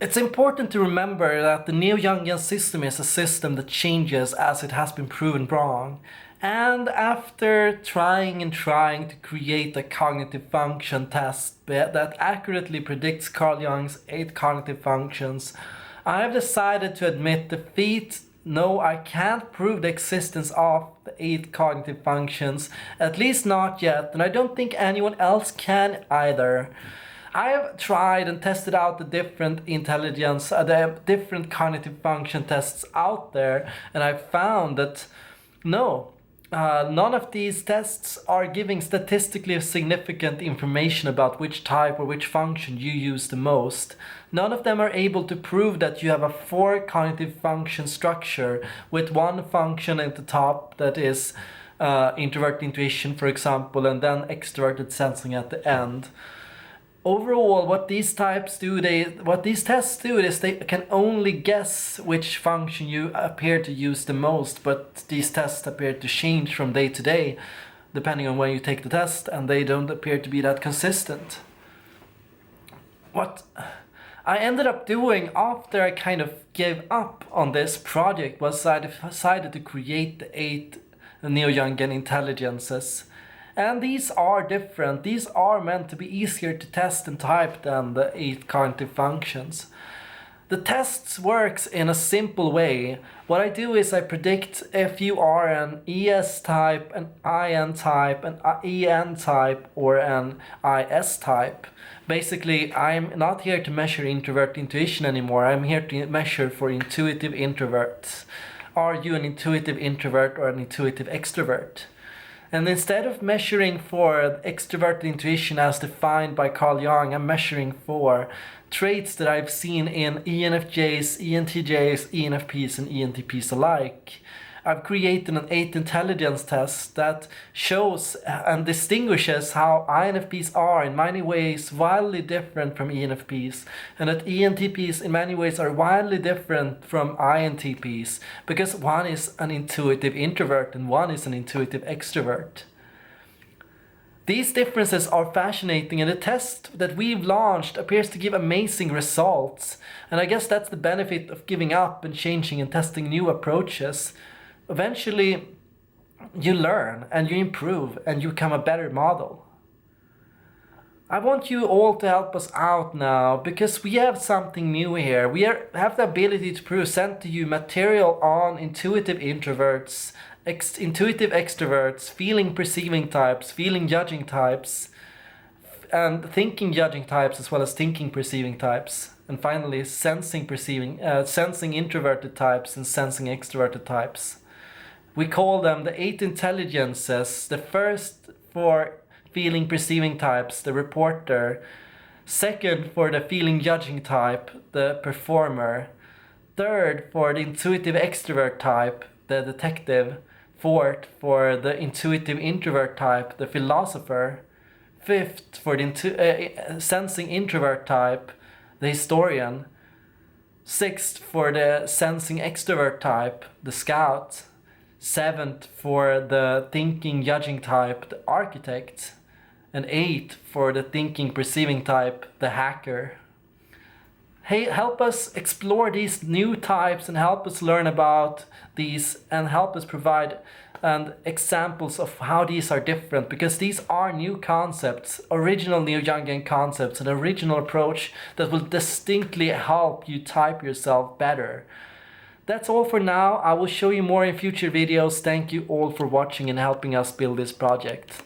It's important to remember that the Neo-Jungian system is a system that changes as it has been proven wrong. And after trying to create a cognitive function test that accurately predicts Carl Jung's 8 cognitive functions, I have decided to admit defeat. No, I can't prove the existence of the 8 cognitive functions, at least not yet, and I don't think anyone else can either. I have tried and tested out the different the different cognitive function tests out there, and I found that no, none of these tests are giving statistically significant information about which type or which function you use the most. None of them are able to prove that you have a 4 cognitive function structure with one function at the top that is introverted intuition, for example, and then extroverted sensing at the end. Overall, what these tests do is they can only guess which function you appear to use the most, but these tests appear to change from day to day, depending on when you take the test, and they don't appear to be that consistent. What I ended up doing after I kind of gave up on this project was I decided to create the 8 Neo-Jungian intelligences. And these are different. These are meant to be easier to test and type than the 8 cognitive functions. The tests works in a simple way. What I do is I predict if you are an ES type, an IN type, an EN type, or an IS type. Basically, I'm not here to measure introvert intuition anymore. I'm here to measure for intuitive introverts. Are you an intuitive introvert or an intuitive extrovert? And instead of measuring for extroverted intuition as defined by Carl Jung, I'm measuring for traits that I've seen in ENFJs, ENTJs, ENFPs, and ENTPs alike. I've created an 8 intelligence test that shows and distinguishes how INFPs are in many ways wildly different from ENFPs, and that ENTPs in many ways are wildly different from INTPs, because one is an intuitive introvert and one is an intuitive extrovert. These differences are fascinating, and the test that we've launched appears to give amazing results. And I guess that's the benefit of giving up and changing and testing new approaches. Eventually, you learn and you improve and you become a better model. I want you all to help us out now, because we have something new here. We have the ability to present to you material on intuitive introverts, intuitive extroverts, feeling perceiving types, feeling judging types, and thinking judging types, as well as thinking perceiving types. And finally, sensing introverted types and sensing extroverted types. We call them the 8 intelligences. The first for feeling perceiving types, the reporter. Second for the feeling judging type, the performer. Third for the intuitive extrovert type, the detective. Fourth for the intuitive introvert type, the philosopher. Fifth for the sensing introvert type, the historian. Sixth for the sensing extrovert type, the scout. 7th for the thinking judging type, the architect. And 8th for the thinking perceiving type, the hacker. Hey, help us explore these new types and help us learn about these and help us provide examples of how these are different, because these are new concepts, original Neo-Jungian concepts, an original approach that will distinctly help you type yourself better. That's all for now. I will show you more in future videos. Thank you all for watching and helping us build this project.